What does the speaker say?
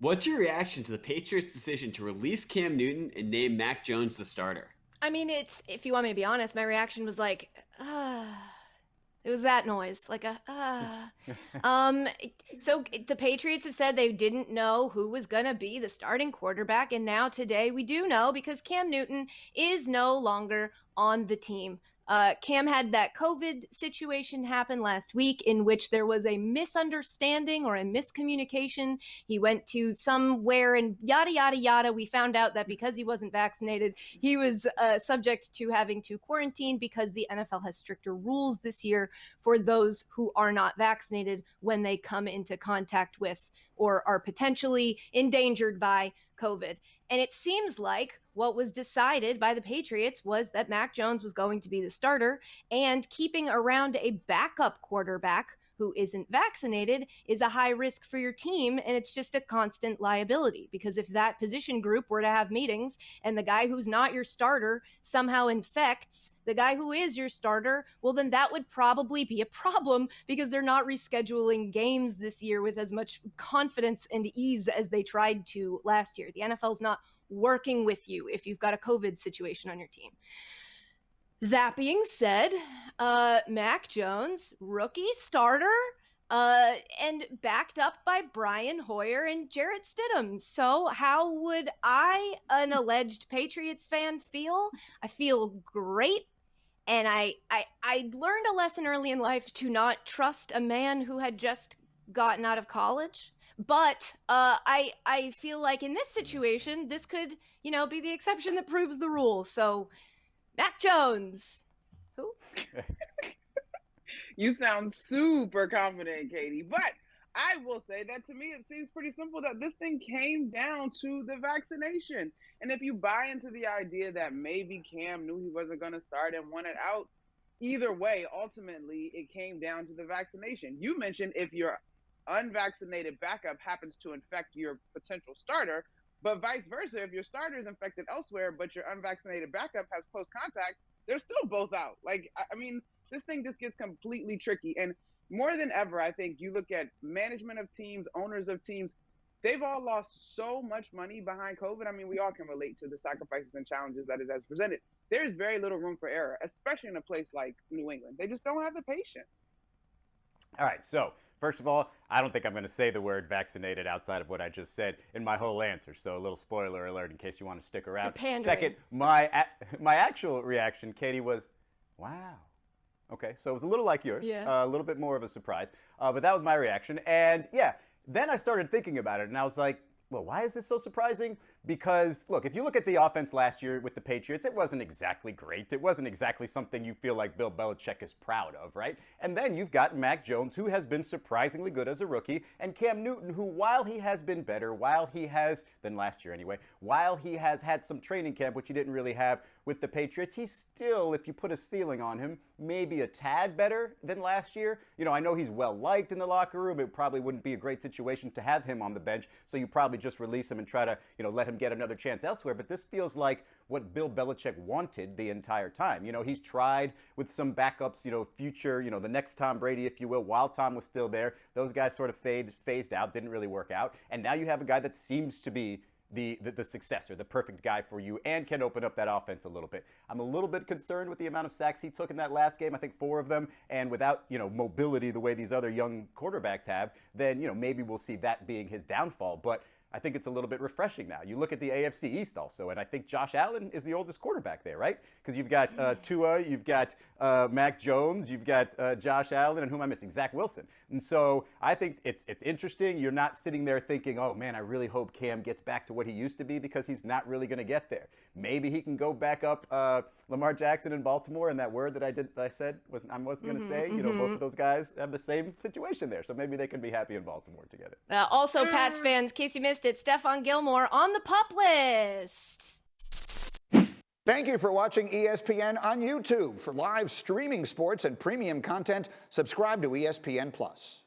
What's your reaction to the Patriots' decision to release Cam Newton and name Mac Jones the starter? I mean, if you want me to be honest, my reaction was like, ah. It was that noise, like a ah. So the Patriots have said they didn't know who was going to be the starting quarterback, and now today we do know because Cam Newton is no longer on the team. Cam had that COVID situation happen last week in which there was a misunderstanding or a miscommunication. He went to somewhere and yada, yada, yada. We found out that because he wasn't vaccinated, he was subject to having to quarantine because the NFL has stricter rules this year for those who are not vaccinated when they come into contact with or are potentially endangered by COVID. And it seems like what was decided by the Patriots was that Mac Jones was going to be the starter, and keeping around a backup quarterback who isn't vaccinated is a high risk for your team, and it's just a constant liability. Because if that position group were to have meetings and the guy who's not your starter somehow infects the guy who is your starter, well, then that would probably be a problem because they're not rescheduling games this year with as much confidence and ease as they tried to last year. The NFL's not working with you if you've got a COVID situation on your team. That being said, Mac Jones, rookie starter, and backed up by Brian Hoyer and Jarrett Stidham. So how would I, an alleged Patriots fan, feel? I feel great. And I learned a lesson early in life to not trust a man who had just gotten out of college. But I feel like in this situation, this could, be the exception that proves the rule. So Mac Jones. Who? You sound super confident, Katie. But I will say that to me, it seems pretty simple that this thing came down to the vaccination. And if you buy into the idea that maybe Cam knew he wasn't going to start and wanted out, either way, ultimately, it came down to the vaccination. You mentioned if your unvaccinated backup happens to infect your potential starter, but vice versa, if your starter is infected elsewhere, but your unvaccinated backup has close contact, they're still both out. Like, I mean, this thing just gets completely tricky. And more than ever, I think you look at management of teams, owners of teams, they've all lost so much money behind COVID. I mean, we all can relate to the sacrifices and challenges that it has presented. There's very little room for error, especially in a place like New England. They just don't have the patience. All right, so first of all, I don't think I'm going to say the word vaccinated outside of what I just said in my whole answer. So a little spoiler alert in case you want to stick around. Second, my actual reaction, Katie, was, wow. Okay, so it was a little like yours, a little bit more of a surprise. But that was my reaction. And yeah, then I started thinking about it, and I was like, well, why is this so surprising? Because, look, if you look at the offense last year with the Patriots, it wasn't exactly great. It wasn't exactly something you feel like Bill Belichick is proud of, right? And then you've got Mac Jones, who has been surprisingly good as a rookie, and Cam Newton, who, while he has been better, than last year anyway, while he has had some training camp, which he didn't really have with the Patriots, he's still, if you put a ceiling on him, maybe a tad better than last year. You know, I know he's well liked in the locker room. It probably wouldn't be a great situation to have him on the bench, so you probably just release him and try to, let him get another chance elsewhere. But this feels like what Bill Belichick wanted the entire time. You know, he's tried with some backups, future, the next Tom Brady, if you will, while Tom was still there. Those guys sort of phased out, didn't really work out. And now you have a guy that seems to be the successor, the perfect guy for you, and can open up that offense a little bit. I'm a little bit concerned with the amount of sacks he took in that last game. I think 4 of them, and without, mobility the way these other young quarterbacks have, then, maybe we'll see that being his downfall. But I think it's a little bit refreshing now. You look at the AFC East also, and I think Josh Allen is the oldest quarterback there, right? Because you've got Tua, you've got Mac Jones, you've got Josh Allen, and who am I missing? Zach Wilson. And so I think it's interesting. You're not sitting there thinking, oh man, I really hope Cam gets back to what he used to be, because he's not really going to get there. Maybe he can go back up Lamar Jackson in Baltimore, and that word that I said I wasn't going to say. Both of those guys have the same situation there, so maybe they can be happy in Baltimore together. Also, Pats fans, in case you missed it, Stephon Gilmore on the PUP list. Thank you for watching ESPN on YouTube. For live streaming sports and premium content, subscribe to ESPN+.